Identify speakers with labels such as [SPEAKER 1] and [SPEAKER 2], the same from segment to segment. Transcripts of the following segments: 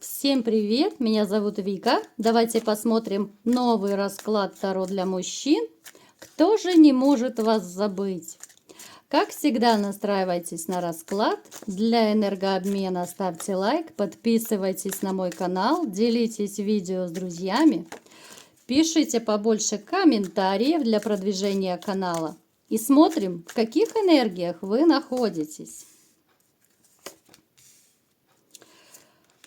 [SPEAKER 1] Всем привет! Меня зовут Вика. Давайте посмотрим новый расклад Таро для мужчин. Кто же не может вас забыть? Как всегда, настраивайтесь на расклад. Для энергообмена ставьте лайк, подписывайтесь на мой канал, делитесь видео с друзьями, пишите побольше комментариев для продвижения канала. И смотрим, в каких энергиях вы находитесь.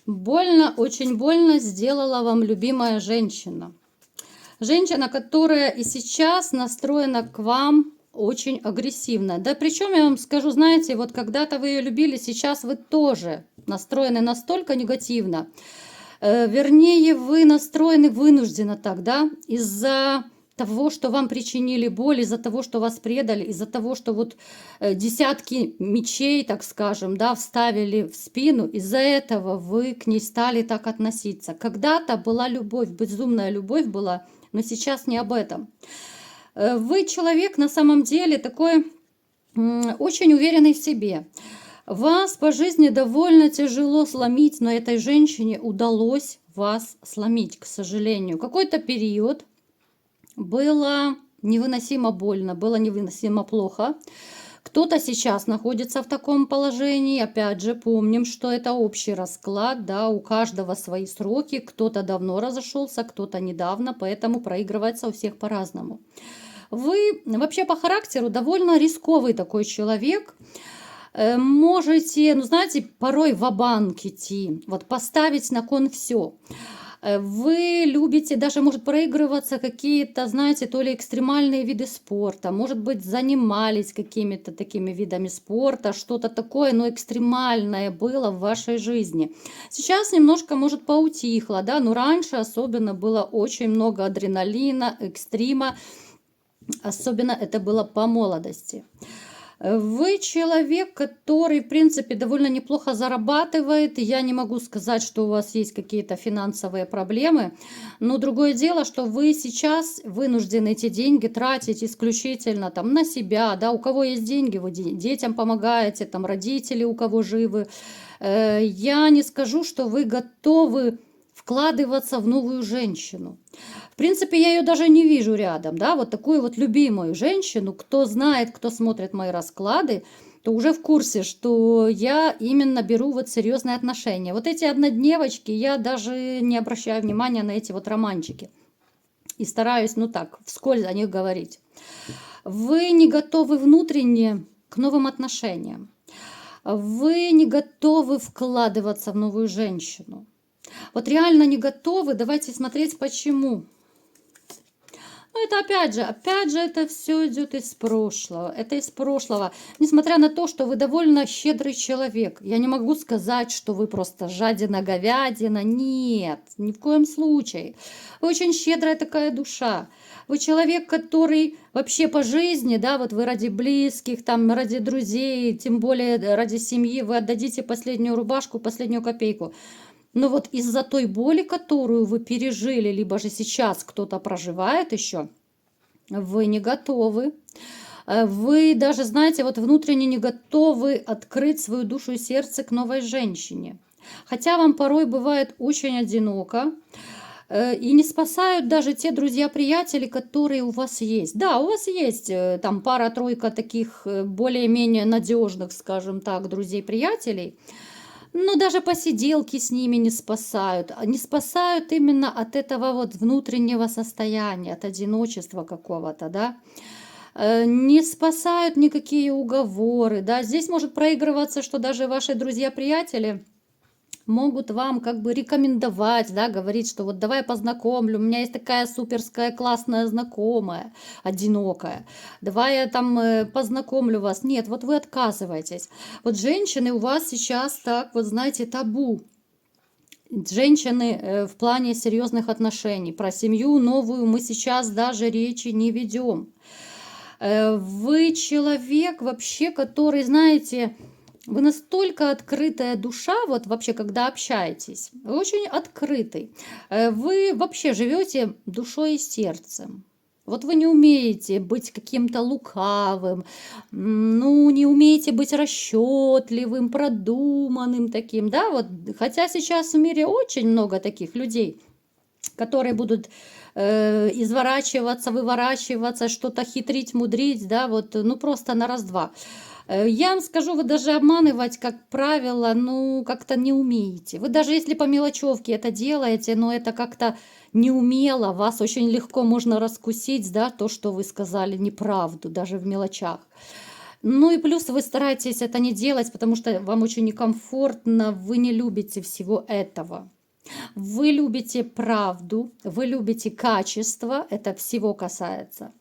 [SPEAKER 1] Больно, очень больно сделала вам любимая женщина. Женщина, которая и сейчас настроена к вам очень агрессивно. Да причем я вам скажу, знаете, вот когда-то вы ее любили, сейчас вы тоже настроены настолько негативно. Вернее, вы настроены вынужденно так, да, из-за того, что вам причинили боль, из-за того, что вас предали, из-за того, что вот десятки мечей, так скажем, да, вставили в спину, из-за этого вы к ней стали так относиться. Когда-то была любовь, безумная любовь была, но сейчас не об этом. Вы человек на самом деле такой очень уверенный в себе. Вас по жизни довольно тяжело сломить, но этой женщине удалось вас сломить, к сожалению. Какой-то период было невыносимо больно, было невыносимо плохо. Кто-то сейчас находится в таком положении. Опять же, помним, что это общий расклад, да, у каждого свои сроки. Кто-то давно разошелся, кто-то недавно, поэтому проигрывается у всех по-разному. Вы вообще по характеру довольно рисковый такой человек. Можете, ну знаете, порой ва-банк идти, вот поставить на кон все. Вы любите, даже может проигрываться какие-то, знаете, то ли экстремальные виды спорта, может быть, занимались какими-то такими видами спорта, что-то такое, но экстремальное было в вашей жизни. Сейчас немножко, может, поутихло, да, но раньше особенно было очень много адреналина, экстрима, особенно это было по молодости. Вы человек, который, в принципе, довольно неплохо зарабатывает. Я не могу сказать, что у вас есть какие-то финансовые проблемы. Но другое дело, что вы сейчас вынуждены эти деньги тратить исключительно там, на себя. Да? У кого есть деньги, вы детям помогаете, там, родители у кого живы. Я не скажу, что вы готовы вкладываться в новую женщину. В принципе, я ее даже не вижу рядом, да, вот такую вот любимую женщину. Кто знает, кто смотрит мои расклады, то уже в курсе, что я именно беру вот серьезные отношения. Вот эти однодневочки, я даже не обращаю внимания на эти вот романчики. И стараюсь, ну так, вскользь о них говорить. Вы не готовы внутренне к новым отношениям. Вы не готовы вкладываться в новую женщину. Вот реально не готовы. Давайте смотреть, почему. Ну, это опять же, это все идет из прошлого. Это из прошлого. Несмотря на то, что вы довольно щедрый человек. Я не могу сказать, что вы просто жадина-говядина. Нет, ни в коем случае. Вы очень щедрая такая душа. Вы человек, который вообще по жизни, да, вот вы ради близких, там, ради друзей, тем более ради семьи, вы отдадите последнюю рубашку, последнюю копейку. Но вот из-за той боли, которую вы пережили, либо же сейчас кто-то проживает еще, вы не готовы. Вы даже, знаете, вот внутренне не готовы открыть свою душу и сердце к новой женщине. Хотя вам порой бывает очень одиноко. И не спасают даже те друзья-приятели, которые у вас есть. Да, у вас есть там пара-тройка таких более-менее надежных, скажем так, друзей-приятелей. Но даже посиделки с ними не спасают. Не спасают именно от этого вот внутреннего состояния, от одиночества какого-то, да. Не спасают никакие уговоры, да. Здесь может проигрываться, что даже ваши друзья-приятели могут вам как бы рекомендовать, да, говорить, что вот давай познакомлю, у меня есть такая суперская классная знакомая, одинокая, давай я там познакомлю вас. Нет, вот вы отказываетесь. Вот женщины у вас сейчас так, вот знаете, табу. Женщины в плане серьезных отношений. Про семью новую мы сейчас даже речи не ведем. Вы человек вообще, который, знаете, вы настолько открытая душа, вот вообще, когда общаетесь, вы очень открытый. Вы вообще живете душой и сердцем. Вот вы не умеете быть каким-то лукавым, ну, не умеете быть расчетливым, продуманным таким, да, вот. Хотя сейчас в мире очень много таких людей, которые будут изворачиваться, выворачиваться, что-то хитрить, мудрить, да, вот, ну, просто на раз-два. Я вам скажу, вы даже обманывать, как правило, ну, как-то не умеете. Вы даже если по мелочевке это делаете, но это как-то неумело, вас очень легко можно раскусить, да, то, что вы сказали неправду, даже в мелочах. Ну и плюс вы стараетесь это не делать, потому что вам очень некомфортно, вы не любите всего этого. Вы любите правду, вы любите качество, это всего касается.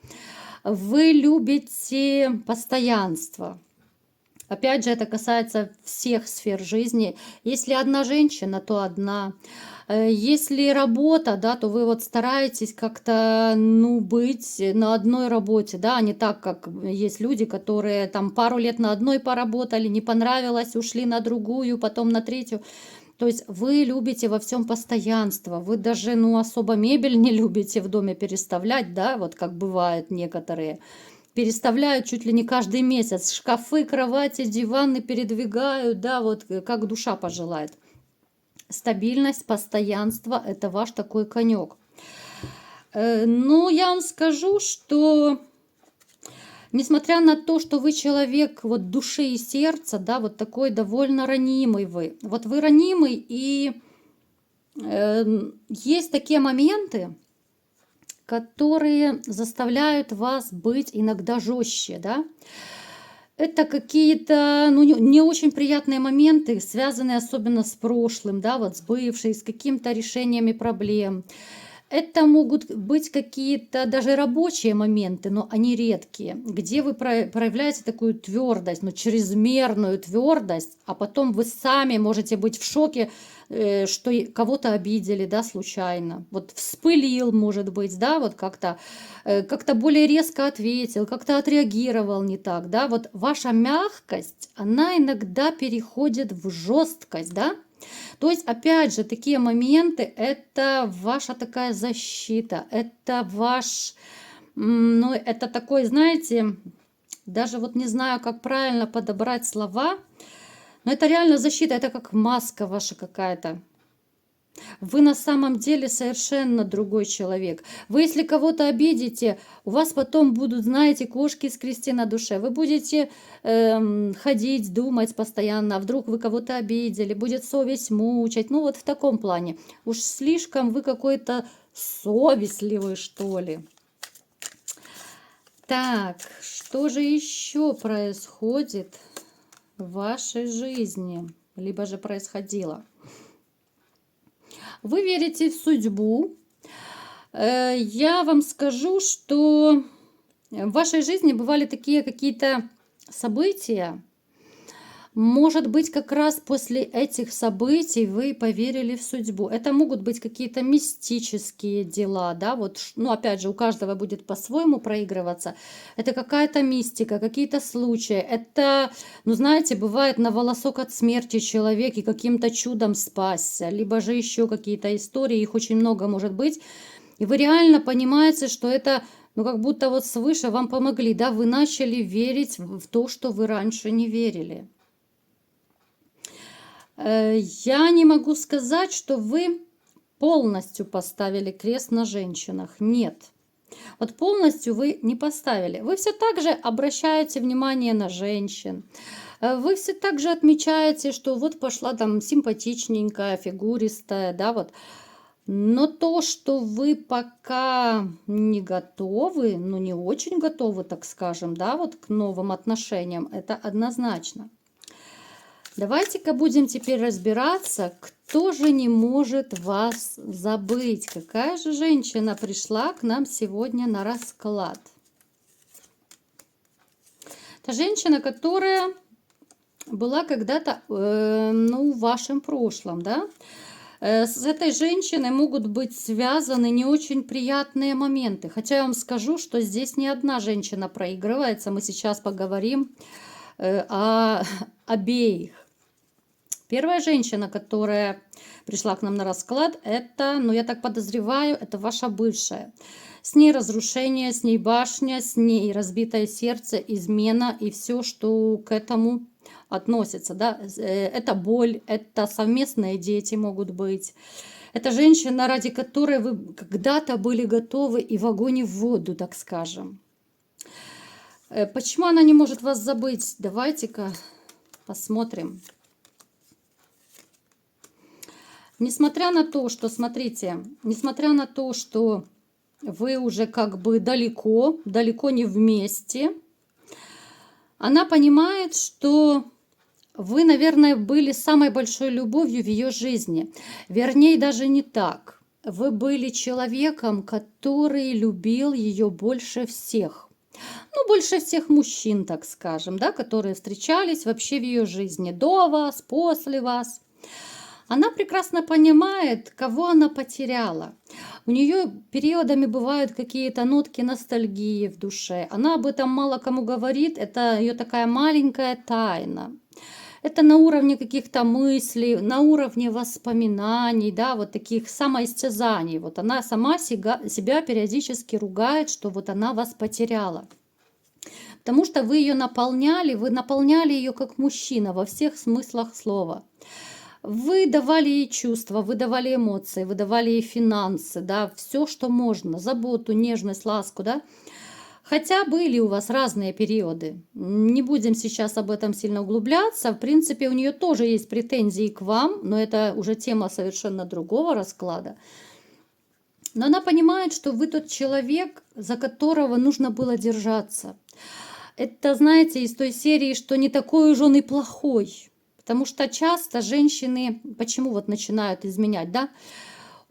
[SPEAKER 1] Вы любите постоянство. Опять же, это касается всех сфер жизни. Если одна женщина, то одна. Если работа, да, то вы вот стараетесь как-то, ну, быть на одной работе, да, а не так, как есть люди, которые там пару лет на одной поработали, не понравилось, ушли на другую, потом на третью. То есть вы любите во всем постоянство, вы даже, ну, особо мебель не любите в доме переставлять, да, вот как бывает некоторые. Переставляют чуть ли не каждый месяц. Шкафы, кровати, диваны передвигают, да, вот как душа пожелает. Стабильность, постоянство – это ваш такой конек. Но я вам скажу, что несмотря на то, что вы человек вот души и сердца, да, вот такой довольно ранимый вы. Вот вы ранимый, и есть такие моменты, которые заставляют вас быть иногда жестче, да. Это какие-то, ну, не очень приятные моменты, связанные особенно с прошлым, да, вот с бывшей, с какими-то решениями проблем. Это могут быть какие-то даже рабочие моменты, но они редкие, где вы проявляете такую твердость, ну, чрезмерную твердость, а потом вы сами можете быть в шоке, что кого-то обидели, да, случайно. Вот вспылил, может быть, да, вот как-то более резко ответил, как-то отреагировал не так, да. Вот ваша мягкость, она иногда переходит в жесткость, да. То есть, опять же, такие моменты – это ваша такая защита, это ваш, ну, это такой, знаете, даже вот не знаю, как правильно подобрать слова, но это реально защита, это как маска ваша какая-то. Вы на самом деле совершенно другой человек. Вы, если кого-то обидите, у вас потом будут, знаете, кошки скрести на душе. Вы будете ходить, думать постоянно, а вдруг вы кого-то обидели, будет совесть мучать. Ну вот в таком плане. Уж слишком вы какой-то совестливый, что ли. Так, что же еще происходит в вашей жизни? Либо же происходило? Вы верите в судьбу. Я вам скажу, что в вашей жизни бывали такие какие-то события. Может быть, как раз после этих событий вы поверили в судьбу. Это могут быть какие-то мистические дела, да, вот, ну, опять же, у каждого будет по-своему проигрываться. Это какая-то мистика, какие-то случаи. Это, ну, знаете, бывает на волосок от смерти человек и каким-то чудом спасся, либо же еще какие-то истории, их очень много может быть. И вы реально понимаете, что это, ну, как будто вот свыше вам помогли, да, вы начали верить в то, что вы раньше не верили. Я не могу сказать, что вы полностью поставили крест на женщинах. Нет. Вот полностью вы не поставили. Вы все так же обращаете внимание на женщин. Вы все так же отмечаете, что вот пошла там симпатичненькая, фигуристая, да, вот. Но то, что вы пока не готовы, ну не очень готовы, так скажем, да, вот к новым отношениям, это однозначно. Давайте-ка будем теперь разбираться, кто же не может вас забыть. Какая же женщина пришла к нам сегодня на расклад? Это женщина, которая была когда-то, ну, в вашем прошлом, да? С этой женщиной могут быть связаны не очень приятные моменты. Хотя я вам скажу, что здесь не одна женщина проигрывается. Мы сейчас поговорим о обеих. Первая женщина, которая пришла к нам на расклад, это, ну я так подозреваю, это ваша бывшая. С ней разрушение, с ней башня, с ней разбитое сердце, измена и все, что к этому относится. Да? Это боль, это совместные дети могут быть. Это женщина, ради которой вы когда-то были готовы и в огонь, и в воду, так скажем. Почему она не может вас забыть? Давайте-ка посмотрим. Несмотря на то, что, смотрите, несмотря на то, что вы уже как бы далеко, далеко не вместе, она понимает, что вы, наверное, были самой большой любовью в ее жизни. Вернее, даже не так. Вы были человеком, который любил ее больше всех. Ну, больше всех мужчин, так скажем, да, которые встречались вообще в ее жизни до вас, после вас. Она прекрасно понимает, кого она потеряла. У нее периодами бывают какие-то нотки ностальгии в душе. Она об этом мало кому говорит, это ее такая маленькая тайна. Это на уровне каких-то мыслей, на уровне воспоминаний, да, вот таких самоистязаний. Вот она сама себя периодически ругает, что вот она вас потеряла. Потому что вы наполняли ее как мужчина во всех смыслах слова. Вы давали ей чувства, вы давали эмоции, вы давали ей финансы, да, все, что можно, заботу, нежность, ласку, да. Хотя были у вас разные периоды. Не будем сейчас об этом сильно углубляться. В принципе, у нее тоже есть претензии к вам, но это уже тема совершенно другого расклада. Но она понимает, что вы тот человек, за которого нужно было держаться. Это, знаете, из той серии, что не такой уж он и плохой. Потому что часто женщины, почему вот начинают изменять, да?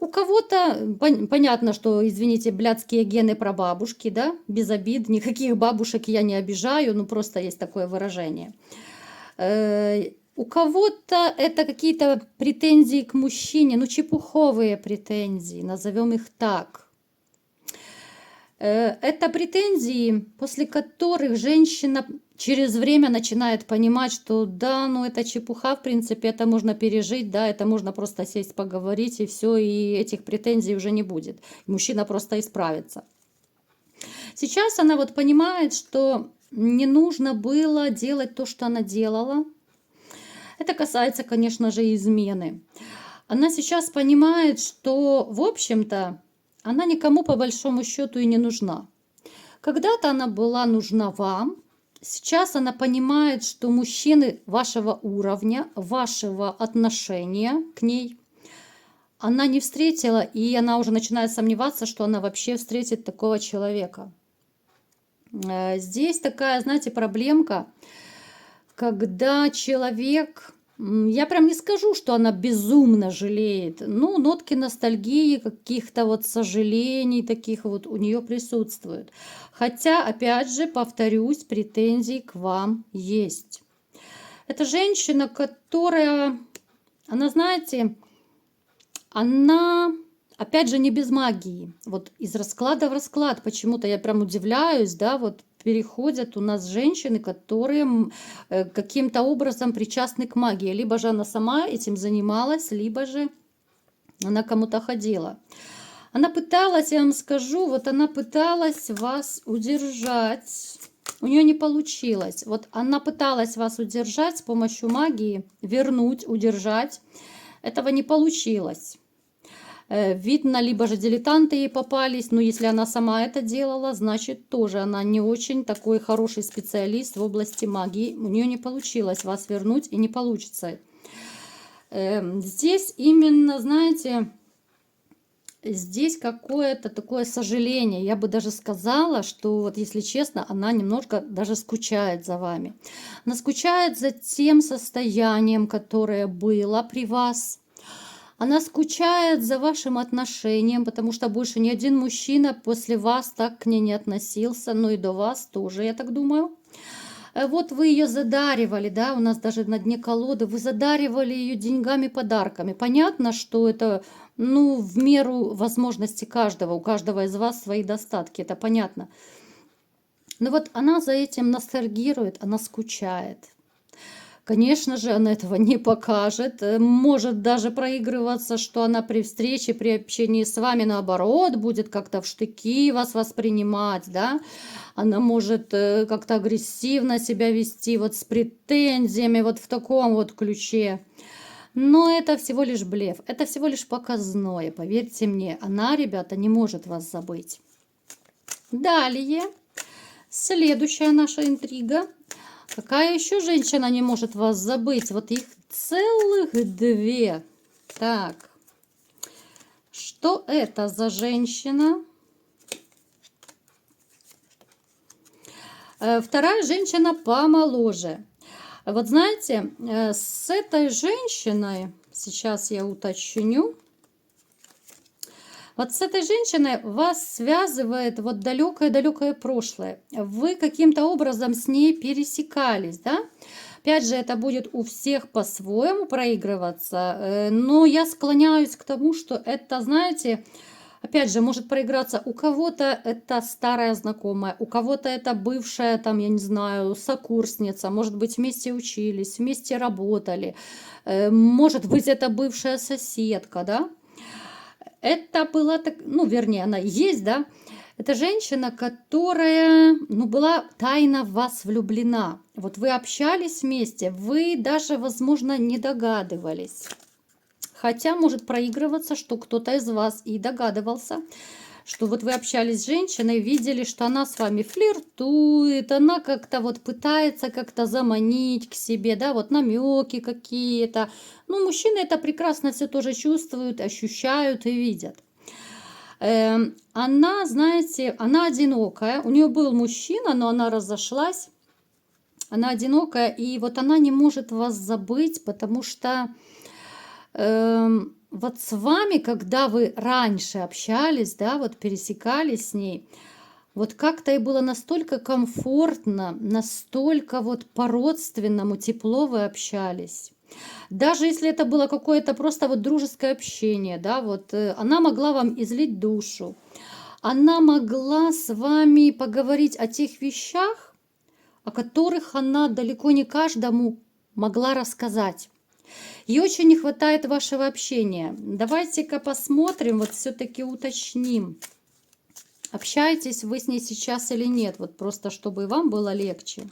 [SPEAKER 1] У кого-то, понятно, что, извините, блядские гены прабабушки, да, без обид, никаких бабушек я не обижаю, ну просто есть такое выражение. У кого-то это какие-то претензии к мужчине, ну чепуховые претензии, назовем их так. Это претензии, после которых женщина через время начинает понимать, что да, ну это чепуха, в принципе, это можно пережить, да, это можно просто сесть, поговорить, и все, и этих претензий уже не будет. Мужчина просто исправится. Сейчас она вот понимает, что не нужно было делать то, что она делала. Это касается, конечно же, измены. Она сейчас понимает, что, в общем-то, она никому по большому счету и не нужна. Когда-то она была нужна вам. Сейчас она понимает, что мужчины вашего уровня, вашего отношения к ней, она не встретила, и она уже начинает сомневаться, что она вообще встретит такого человека. Здесь такая, знаете, проблемка, когда человек... Я прям не скажу, что она безумно жалеет. Ну, нотки ностальгии, каких-то вот сожалений таких вот у нее присутствуют. Хотя, опять же, повторюсь, претензии к вам есть. Это женщина, которая, она, знаете, она, опять же, не без магии. Вот из расклада в расклад почему-то я прям удивляюсь, да, вот переходят у нас женщины, которые каким-то образом причастны к магии. Либо же она сама этим занималась, либо же она кому-то ходила. Она пыталась, я вам скажу, вот она пыталась вас удержать. У нее не получилось. Вот она пыталась вас удержать с помощью магии, вернуть, удержать. Этого не получилось. Видно, либо же дилетанты ей попались, но если она сама это делала, значит тоже она не очень такой хороший специалист в области магии. У нее не получилось вас вернуть и не получится. Здесь именно, знаете, здесь какое-то такое сожаление. Я бы даже сказала, что вот если честно, она немножко даже скучает за вами. Она скучает за тем состоянием, которое было при вас. Она скучает за вашим отношением, потому что больше ни один мужчина после вас так к ней не относился, ну и до вас тоже, я так думаю. Вот вы ее задаривали, да, у нас даже на дне колоды, вы задаривали ее деньгами, подарками. Понятно, что это, ну, в меру возможности каждого, у каждого из вас свои достатки, это понятно. Но вот она за этим ностальгирует, она скучает. Конечно же, она этого не покажет. Может даже проигрываться, что она при встрече, при общении с вами, наоборот, будет как-то в штыки вас воспринимать, да. Она может как-то агрессивно себя вести, вот с претензиями, вот в таком вот ключе. Но это всего лишь блеф, это всего лишь показное, поверьте мне. Она, ребята, не может вас забыть. Далее, следующая наша интрига. Какая еще женщина не может вас забыть? Вот их целых две. Так, что это за женщина? Вторая женщина помоложе. Вот знаете, с этой женщиной, сейчас я уточню, вот с этой женщиной вас связывает вот далекое-далекое прошлое. Вы каким-то образом с ней пересекались, да? Опять же, это будет у всех по-своему проигрываться, но я склоняюсь к тому, что это, знаете, опять же, может проиграться. У кого-то это старая знакомая, у кого-то это бывшая, там, я не знаю, сокурсница, может быть, вместе учились, вместе работали, может быть, это бывшая соседка, да? Это была, так, ну, вернее, она есть, да? Это женщина, которая, ну, была тайно в вас влюблена. Вот вы общались вместе, вы даже, возможно, не догадывались. Хотя может проигрываться, что кто-то из вас и догадывался, что вот вы общались с женщиной, видели, что она с вами флиртует, она как-то вот пытается как-то заманить к себе, да, вот намеки какие-то. Ну, мужчины это прекрасно все тоже чувствуют, ощущают и видят. Она, знаете, она одинокая, у нее был мужчина, но она разошлась, она одинокая, и вот она не может вас забыть, потому что вот с вами, когда вы раньше общались, да, вот пересекались с ней, вот как-то и было настолько комфортно, настолько вот по-родственному тепло вы общались. Даже если это было какое-то просто вот дружеское общение, да, вот она могла вам излить душу, она могла с вами поговорить о тех вещах, о которых она далеко не каждому могла рассказать. Ей очень не хватает вашего общения. Давайте-ка посмотрим, вот все-таки уточним, общаетесь вы с ней сейчас или нет, вот просто чтобы вам было легче.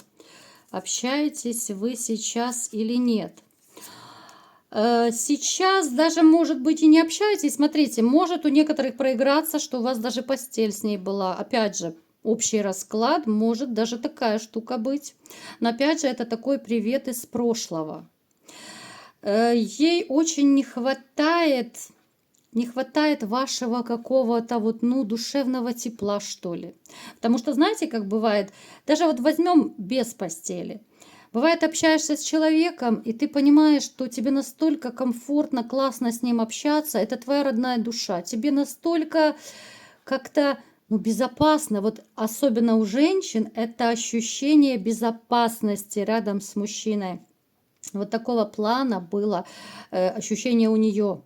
[SPEAKER 1] Общаетесь вы сейчас или нет? Сейчас даже, может быть, и не общаетесь. Смотрите, может у некоторых проиграться, что у вас даже постель с ней была. Опять же, общий расклад, может даже такая штука быть. Но опять же, это такой привет из прошлого. Ей очень не хватает вашего какого-то вот, ну, душевного тепла, что ли. Потому что, знаете, как бывает, даже вот возьмем без постели. Бывает, общаешься с человеком, и ты понимаешь, что тебе настолько комфортно, классно с ним общаться, это твоя родная душа, тебе настолько как-то, ну, безопасно, вот особенно у женщин, это ощущение безопасности рядом с мужчиной. Вот такого плана было ощущение у нее.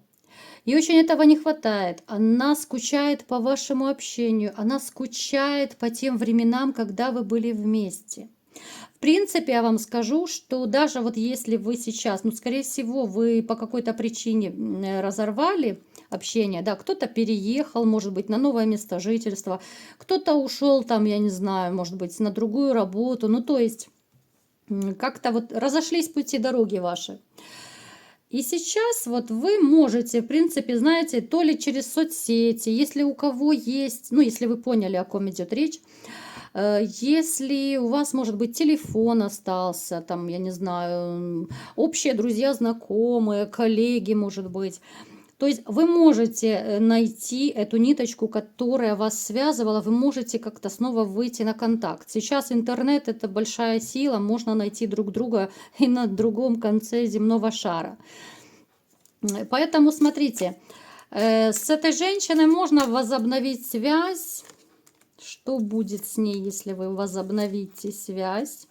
[SPEAKER 1] Ей очень этого не хватает. Она скучает по вашему общению, она скучает по тем временам, когда вы были вместе. В принципе, я вам скажу, что даже вот если вы сейчас, ну, скорее всего, вы по какой-то причине разорвали общение, да, кто-то переехал, может быть, на новое место жительства, кто-то ушел там, я не знаю, может быть, на другую работу, ну, то есть как-то вот разошлись пути дороги ваши. И сейчас вот вы можете, в принципе, знаете, то ли через соцсети, если у кого есть, ну, если вы поняли, о ком идет речь, если у вас, может быть, телефон остался, там, я не знаю, общие друзья, знакомые, коллеги, может быть. То есть вы можете найти эту ниточку, которая вас связывала, вы можете как-то снова выйти на контакт. Сейчас интернет – это большая сила, можно найти друг друга и на другом конце земного шара. Поэтому смотрите, с этой женщиной можно возобновить связь. Что будет с ней, если вы возобновите связь?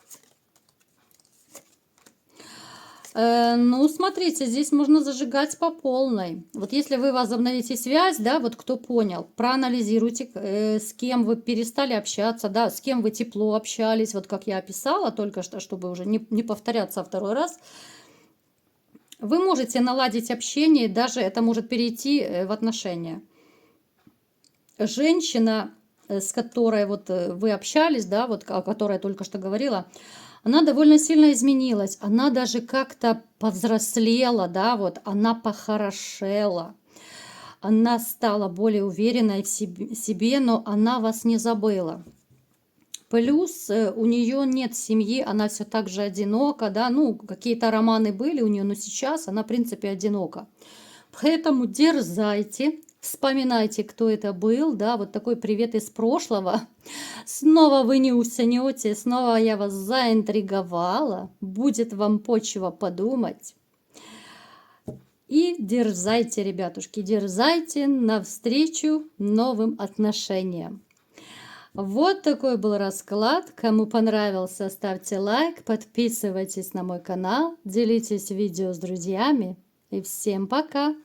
[SPEAKER 1] Ну, смотрите, здесь можно зажигать по полной. Вот если вы возобновите связь, да, вот кто понял, проанализируйте, с кем вы перестали общаться, да, с кем вы тепло общались, вот как я описала только что, чтобы уже не повторяться второй раз. Вы можете наладить общение, даже это может перейти в отношения. Женщина, с которой вот вы общались, да, вот о которой я только что говорила, она довольно сильно изменилась. Она даже как-то повзрослела, да, вот она похорошела. Она стала более уверенной в себе, но она вас не забыла. Плюс у нее нет семьи, она все так же одинока, да, ну, какие-то романы были у нее, но сейчас она, в принципе, одинока. Поэтому дерзайте, вспоминайте, кто это был, да, вот такой привет из прошлого. Снова вы не уснете, снова я вас заинтриговала, будет вам почва подумать. И дерзайте, ребятушки, дерзайте навстречу новым отношениям. Вот такой был расклад. Кому понравился, ставьте лайк, подписывайтесь на мой канал, делитесь видео с друзьями. И всем пока!